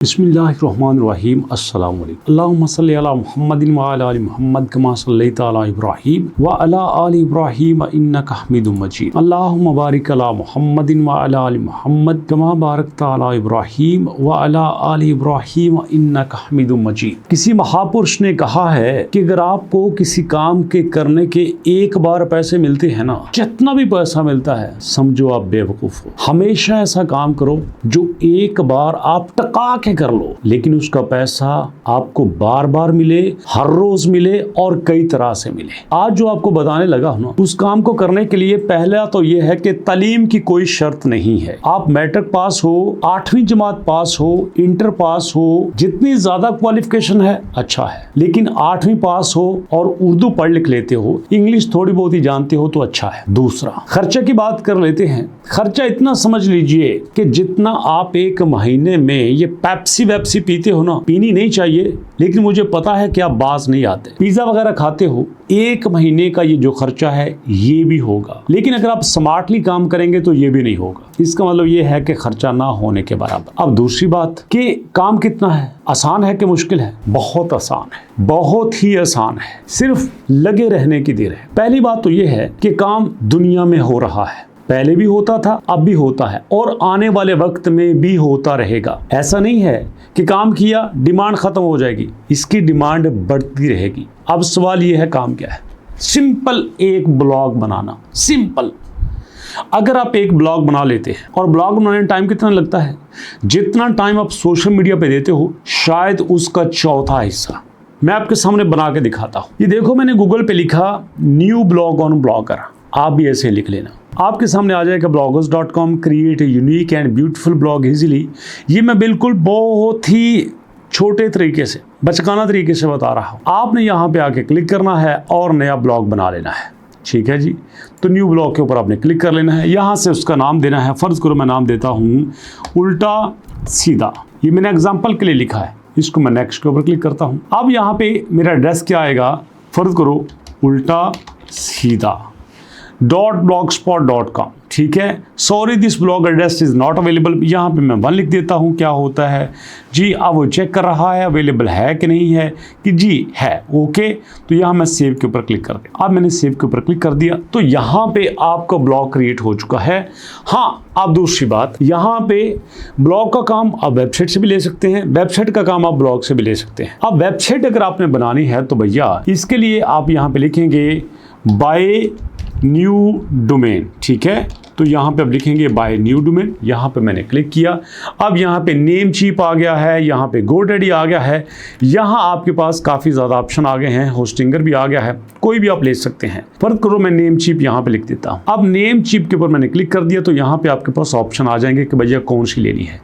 बिस्मिल्लाहिर्रहमानिर्रहीम अस्सलाम वालेकुम अल्लाहुम्मा सल्लि अला मुहम्मदिन व अला आलि मुहम्मद कमा सल्लैता अला इब्राहीम व अला आलि इब्राहीम इन्नका हमीदुम मजीद अल्लाहुम्मा बारिक अला मुहम्मदिन व अला आलि मुहम्मद कमा बारकता अला इब्राहीम व अला आलि इब्राहीम इन्नका हमीदुम मजीद। किसी महापुरुष ने कहा है कि अगर आपको किसी काम के करने के एक बार पैसे मिलते हैं ना, जितना भी पैसा मिलता है समझो आप बेवकूफ हो। हमेशा ऐसा काम करो जो एक बार आप टका के कर लो, लेकिन उसका पैसा आपको बार बार मिले, हर रोज मिले और कई तरह से मिले। आज जो आपको बताने लगा हूं ना, उस काम को करने के लिए पहला तो यह है कि तालीम की कोई शर्त नहीं है। आप मैट्रिक पास हो, 8वीं जमात पास हो, इंटर पास हो, जितनी ज्यादा क्वालिफिकेशन है अच्छा है, लेकिन 8वीं पास हो और उर्दू पढ़ लिख लेते हो, इंग्लिश थोड़ी बहुत ही जानते हो तो अच्छा है। दूसरा, खर्चे की बात कर लेते हैं। खर्चा इतना समझ लीजिए कि जितना आप एक महीने में ये पेप्सी वेप्सी पीते हो ना, पीनी नहीं चाहिए, लेकिन मुझे पता है कि आप बाज नहीं आते। पिज्जा वगैरह खाते हो, एक महीने का ये जो खर्चा है ये भी होगा, लेकिन अगर आप स्मार्टली काम करेंगे तो ये भी नहीं होगा। इसका मतलब ये है कि खर्चा ना होने के बराबर। अब दूसरी बात कि काम कितना है, आसान है कि मुश्किल है? बहुत आसान है, बहुत ही आसान है, सिर्फ लगे रहने की देर है। पहली बात तो ये है कि काम दुनिया में हो रहा है, पहले भी होता था, अब भी होता है और आने वाले वक्त में भी होता रहेगा। ऐसा नहीं है कि काम किया डिमांड खत्म हो जाएगी, इसकी डिमांड बढ़ती रहेगी। अब सवाल यह है काम क्या है? सिंपल एक ब्लॉग बनाना। सिंपल, अगर आप एक ब्लॉग बना लेते हैं, और ब्लॉग बनाने में टाइम कितना लगता है? जितना टाइम आप सोशल मीडिया पे देते हो शायद उसका चौथा हिस्सा। मैं आपके सामने बना के दिखाता हूं। ये देखो, मैंने गूगल पे लिखा न्यू ब्लॉग ऑन ब्लॉगर, आप भी ऐसे लिख लेना, आपके सामने आ जाएगा bloggers.com create unique and beautiful blog easily. ये मैं बिल्कुल बहुत ही छोटे तरीके से, बचकाना तरीके से बता रहा हूँ। आपने यहाँ पे आके क्लिक करना है और नया ब्लॉग बना लेना है, ठीक है जी। तो न्यू ब्लॉग के ऊपर आपने क्लिक कर लेना है, यहाँ से उसका नाम देना है। फर्ज करो मैं नाम देता हूँ उल्टा सीधा, ये मैंने एग्जाम्पल के लिए लिखा है। इसको मैं नेक्स्ट के ऊपर क्लिक करता हूँ। अब यहाँ पे मेरा एड्रेस क्या आएगा? फर्ज करो उल्टा सीधा .blogspot.com, ठीक है। Sorry this blog address is not available, यहाँ पे मैं 1 लिख देता हूँ। क्या होता है जी, अब वो चेक कर रहा है अवेलेबल है कि नहीं है, कि जी है, ओके। तो यहाँ मैं सेव के ऊपर क्लिक कर दिया। अब मैंने सेव के ऊपर क्लिक कर दिया तो यहाँ पे आपका ब्लॉग क्रिएट हो चुका है। हाँ, अब दूसरी बात, यहाँ पे ब्लॉग का काम आप वेबसाइट से भी ले सकते हैं, वेबसाइट का काम आप ब्लॉग से भी ले सकते हैं। अब वेबसाइट अगर आपने बनानी है तो भैया इसके लिए आप यहाँ पे लिखेंगे बाय न्यू डोमेन, ठीक है। तो यहाँ पे अब लिखेंगे बाय न्यू डोमेन, यहाँ पे मैंने क्लिक किया। अब यहाँ पे नेम चीप आ गया है, यहाँ पे गोडैडी आ गया है, यहाँ आपके पास काफ़ी ज़्यादा ऑप्शन आ गए हैं, होस्टिंगर भी आ गया है, कोई भी आप ले सकते हैं। फर्ज करो मैं नेम चीप यहाँ पे लिख देता हूँ। अब नेम चीप के ऊपर मैंने क्लिक कर दिया तो यहाँ पे आपके पास ऑप्शन आ जाएंगे कि भैया कौन सी लेनी है।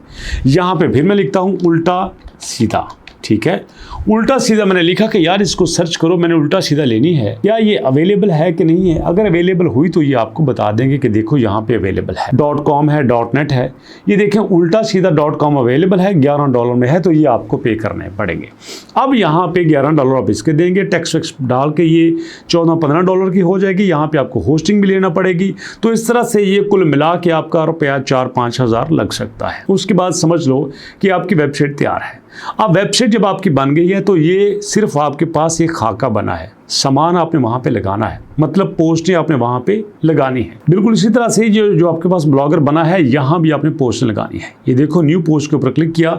यहाँ पे फिर मैं लिखता हूँ उल्टा सीधा, ठीक है। उल्टा सीधा मैंने लिखा कि यार इसको सर्च करो, मैंने उल्टा सीधा लेनी है, क्या ये अवेलेबल है कि नहीं है। अगर अवेलेबल हुई तो ये आपको बता देंगे कि देखो यहाँ पे अवेलेबल है, .com है, .net है। ये देखें उल्टा सीधा .com अवेलेबल है, $11 में है, तो ये आपको पे करने पड़ेंगे। अब यहाँ पे $11 आप इसके देंगे, टैक्स वैक्स डाल के ये $14-15 की हो जाएगी। यहाँ पे आपको होस्टिंग भी लेना पड़ेगी। तो इस तरह से ये कुल मिला के आपका रुपया 4-5 हज़ार लग सकता है। उसके बाद समझ लो कि आपकी वेबसाइट तैयार है। अब वेबसाइट जब आपकी बन गई है तो ये सिर्फ आपके पास एक खाका बना है, सामान आपने वहां पे लगाना है, मतलब पोस्टें आपने वहां पे लगानी है। बिल्कुल इसी तरह से जो आपके पास ब्लॉगर बना है यहाँ भी आपने पोस्टें लगानी है। ये देखो न्यू पोस्ट के ऊपर क्लिक किया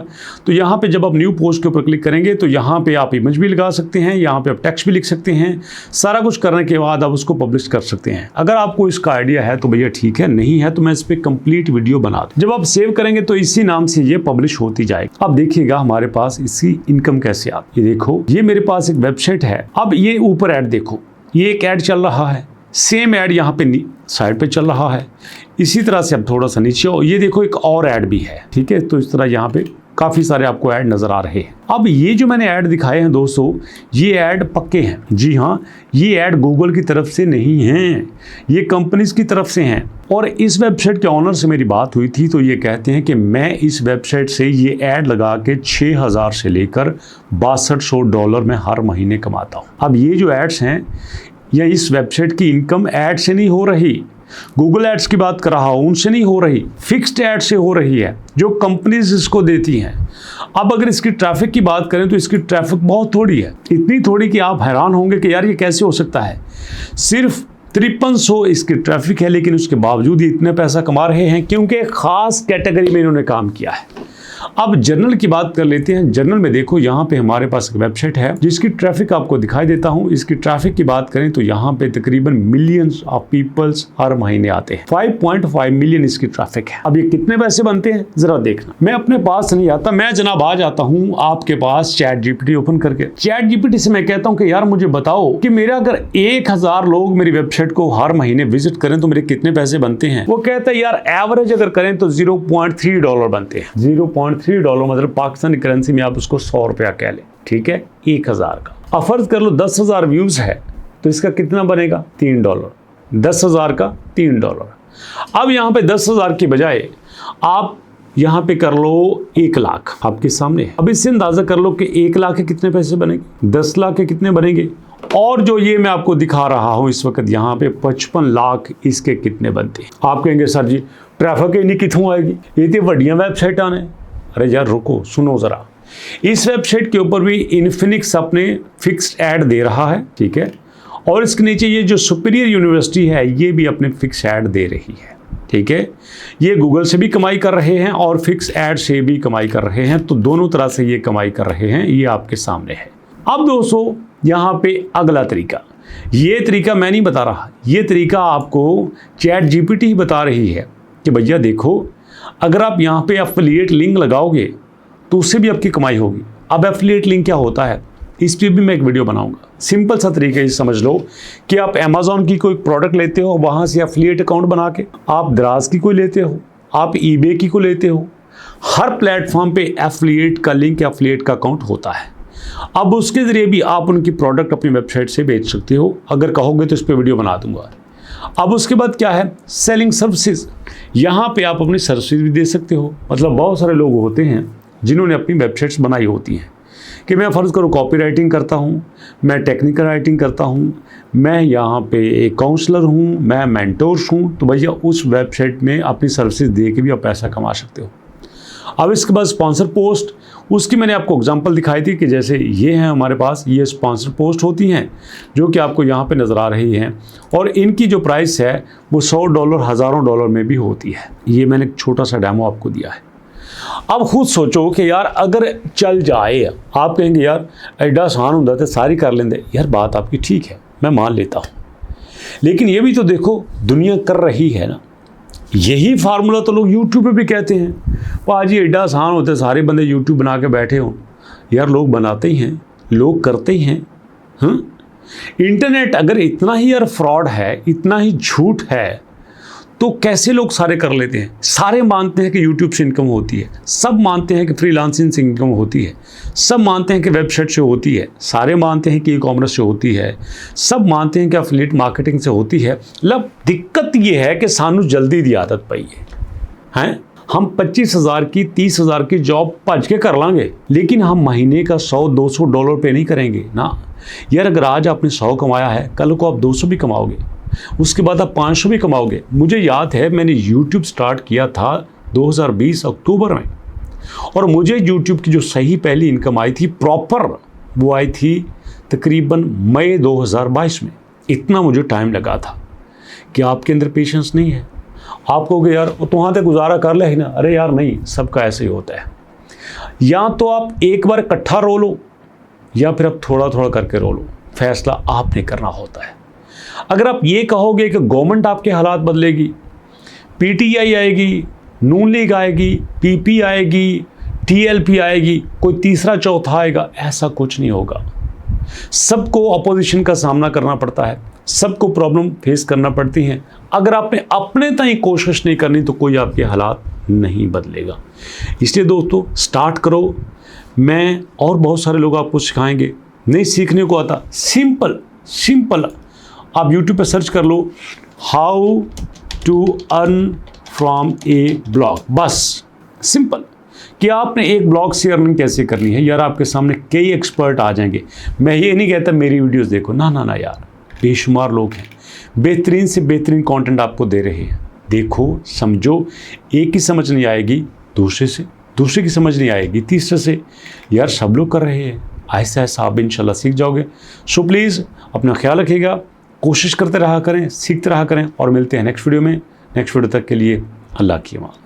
तो यहाँ पे जब आप न्यू पोस्ट के ऊपर क्लिक करेंगे तो यहाँ पे आप इमेज भी लगा सकते हैं, यहाँ पे आप टेक्स्ट भी लिख सकते हैं। सारा कुछ करने के बाद आप उसको पब्लिश कर सकते हैं। अगर आपको इसका आइडिया है तो भैया ठीक है, नहीं है तो मैं इस पर कंप्लीट वीडियो बना दूँ। जब आप सेव करेंगे तो इसी नाम से ये पब्लिश होती जाएगी। अब देखिएगा हमारे पास इसकी इनकम कैसे आती है। ये देखो, ये मेरे पास एक वेबसाइट है। अब ये ऊपर ऐड देखो, ये एक ऐड चल रहा है, सेम ऐड यहाँ पे साइड पे चल रहा है। इसी तरह से अब थोड़ा सा नीचे हो, ये देखो एक और ऐड भी है, ठीक है। तो इस तरह यहाँ पे काफ़ी सारे आपको ऐड नज़र आ रहे हैं। अब ये जो मैंने ऐड दिखाए हैं दोस्तों, ये ऐड पक्के हैं। जी हाँ, ये ऐड गूगल की तरफ से नहीं हैं, ये कंपनीज की तरफ से हैं। और इस वेबसाइट के ऑनर से मेरी बात हुई थी तो ये कहते हैं कि मैं इस वेबसाइट से ये ऐड लगा के 6,000 से लेकर $6200 में हर महीने कमाता हूँ। अब ये जो एड्स हैं या इस वेबसाइट की इनकम ऐड से नहीं हो रही, गूगल एड्स की बात कर रहा हूँ, उनसे नहीं हो रही, फिक्स्ड एड से हो रही है जो कंपनीज इसको देती हैं। अब अगर इसकी ट्रैफिक की बात करें तो इसकी ट्रैफिक बहुत थोड़ी है, इतनी थोड़ी कि आप हैरान होंगे कि यार ये कैसे हो सकता है। सिर्फ 5300 इसकी ट्रैफिक है, लेकिन उसके बावजूद ये इतने पैसा कमा रहे हैं क्योंकि एक खास कैटेगरी में इन्होंने काम किया है। अब जनरल की बात कर लेते हैं। जनरल में देखो, यहाँ पे हमारे पास एक वेबसाइट है जिसकी ट्रैफिक आपको दिखाई देता हूँ। इसकी ट्रैफिक की बात करें तो यहाँ पे तकरीबन मिलियंस ऑफ पीपल्स हर महीने आते हैं। 5.5 मिलियन इसकी ट्रैफिक है। अब ये कितने पैसे बनते हैं जरा देखना। मैं अपने पास नहीं आता, मैं जनाब आ जाता हूँ आपके पास चैट जीपीटी ओपन करके। चैट जीपीटी से मैं कहता हूँ कि यार मुझे बताओ कि मेरा अगर 1000 लोग मेरी वेबसाइट को हर महीने विजिट करें तो मेरे कितने पैसे बनते हैं। वो कहता है यार एवरेज अगर करें तो $0.3 बनते हैं। $0.3 मतलब पाकिस्तानी करेंसी में आप उसको 100 रुपया कह लें, ठीक है, 1000 का। अब फर्ज कर लो 10,000 व्यूज है तो इसका कितना बनेगा, $3। 10,000 का $3। अब यहाँ पे 10,000 की बजाय आप यहाँ पे कर लो 1 लाख आपके सामने है। अब इससे अंदाजा कर लो कि 1 लाख के कितने पैसे बनेंगे, 10 लाख के कितने बनेंगे, और जो ये मैं आपको दिखा रहा हूँ इस वक्त यहाँ पे 55 लाख इसके कितने बनते हैं। आप कहेंगे सर जी ट्रैफिक इन्हीं कितों आएगी, ये तो वड्डियां वेबसाइट आने। अरे यार रुको, सुनो जरा, इस वेबसाइट के ऊपर भी इन्फिनिक्स अपने फिक्स्ड ऐड दे रहा है, ठीक है, और इसके नीचे ये जो सुपीरियर यूनिवर्सिटी है ये भी अपने फिक्स ऐड दे रही है, ठीक है। ये गूगल से भी कमाई कर रहे हैं और फिक्स ऐड से भी कमाई कर रहे हैं, तो दोनों तरह से ये कमाई कर रहे हैं, ये आपके सामने है। अब दोस्तों यहाँ पे अगला तरीका, ये तरीका मैं नहीं बता रहा, ये तरीका आपको चैट जीपीटी ही बता रही है कि भैया देखो अगर आप यहाँ पे एफिलिएट लिंक लगाओगे तो उससे भी आपकी कमाई होगी। अब एफिलिएट लिंक क्या होता है इस पर भी मैं एक वीडियो बनाऊंगा। सिंपल सा तरीका ये समझ लो कि आप अमेज़ॉन की कोई प्रोडक्ट लेते हो, वहाँ से एफिलिएट अकाउंट बना के आप दराज की कोई लेते हो, आप ईबे की को लेते हो, हर प्लेटफॉर्म पे एफिलिएट का लिंक, एफिलिएट का अकाउंट होता है। अब उसके ज़रिए भी आप उनकी प्रोडक्ट अपनी वेबसाइट से बेच सकते हो, अगर कहोगे तो इस पर वीडियो बना दूंगा। अब उसके बाद क्या है, सेलिंग सर्विसेज। यहाँ पे आप अपनी सर्विसेज भी दे सकते हो। मतलब बहुत सारे लोग होते हैं जिन्होंने अपनी वेबसाइट्स बनाई होती हैं कि मैं फ़र्ज़ करूँ कॉपी राइटिंग करता हूँ, मैं टेक्निकल राइटिंग करता हूँ, मैं यहाँ पे एक काउंसलर हूँ, मैं मेंटोर्स हूँ, तो भैया उस वेबसाइट में अपनी सर्विसेज दे के भी आप पैसा कमा सकते हो। अब इसके बाद स्पॉन्सर पोस्ट, उसकी मैंने आपको एग्जांपल दिखाई थी कि जैसे ये हैं हमारे पास, ये स्पॉन्सर पोस्ट होती हैं जो कि आपको यहाँ पे नज़र आ रही हैं, और इनकी जो प्राइस है वो $100 हज़ारों डॉलर में भी होती है। ये मैंने एक छोटा सा डेमो आपको दिया है। अब खुद सोचो कि यार अगर चल जाए, आप कहेंगे यार एडा आसान होता तो सारी कर लेंगे। यार बात आपकी ठीक है, मैं मान लेता हूँ, लेकिन ये भी तो देखो दुनिया कर रही है ना। यही फार्मूला तो लोग यूट्यूब पे भी कहते हैं, पाजी एडा आसान होते सारे बंदे यूट्यूब बना के बैठे हों। यार लोग बनाते ही हैं, लोग करते ही हैं। इंटरनेट अगर इतना ही यार फ्रॉड है, इतना ही झूठ है, तो कैसे लोग सारे कर लेते हैं। सारे मानते हैं कि यूट्यूब से इनकम होती है, सब मानते हैं कि फ्रीलांसिंग से इनकम होती है, सब मानते हैं कि वेबसाइट से होती है, सारे मानते हैं कि ई कॉमर्स से होती है, सब मानते हैं कि एफिलिएट मार्केटिंग से होती है। मतलब दिक्कत ये है कि सानू जल्दी दी आदत पई है। हम 25,000 की 30,000 की जॉब भज के कर लांगे, लेकिन हम महीने का $100-200 पे नहीं करेंगे ना। यार अगर आज आपने 100 कमाया है, कल को आप 200 भी कमाओगे, उसके बाद आप 500 भी कमाओगे। मुझे याद है मैंने YouTube स्टार्ट किया था 2020 अक्टूबर में, और मुझे YouTube की जो सही पहली इनकम आई थी प्रॉपर, वो आई थी तकरीबन मई 2022 में। इतना मुझे टाइम लगा था। कि आपके अंदर पेशेंस नहीं है। आप कहोगे यार वो तो वहाँ तक गुजारा कर ले ही ना। अरे यार नहीं, सबका ऐसे ही होता है। या तो आप एक बार इकट्ठा रो लो, या फिर आप थोड़ा थोड़ा करके रो लो। फैसला आपने करना होता है। अगर आप ये कहोगे कि गवर्नमेंट आपके हालात बदलेगी, पीटीआई आएगी, नून लीग आएगी, पीपी आएगी, टीएलपी आएगी, कोई तीसरा चौथा आएगा, ऐसा कुछ नहीं होगा। सबको अपोजिशन का सामना करना पड़ता है, सबको प्रॉब्लम फेस करना पड़ती हैं। अगर आपने अपने तक कोशिश नहीं करनी तो कोई आपके हालात नहीं बदलेगा। इसलिए दोस्तों स्टार्ट करो। मैं और बहुत सारे लोग आपको सिखाएंगे। नहीं सीखने को आता, सिंपल आप YouTube पे सर्च कर लो how to earn from a blog. बस सिंपल कि आपने एक ब्लॉग से अर्निंग कैसे करनी है। यार आपके सामने कई एक्सपर्ट आ जाएंगे। मैं ये नहीं कहता मेरी वीडियोस देखो, ना यार, बेशुमार लोग हैं। बेहतरीन से बेहतरीन कंटेंट आपको दे रहे हैं। देखो, समझो, एक की समझ नहीं आएगी दूसरे से, दूसरे की समझ नहीं आएगी तीसरे से। यार सब लोग कर रहे हैं, ऐसा ऐसा आप इंशाल्लाह सीख जाओगे। सो प्लीज़ अपना ख्याल रखिएगा, कोशिश करते रहा करें, सीखते रहा करें और मिलते हैं नेक्स्ट वीडियो में। नेक्स्ट वीडियो तक के लिए अल्लाह की अमान।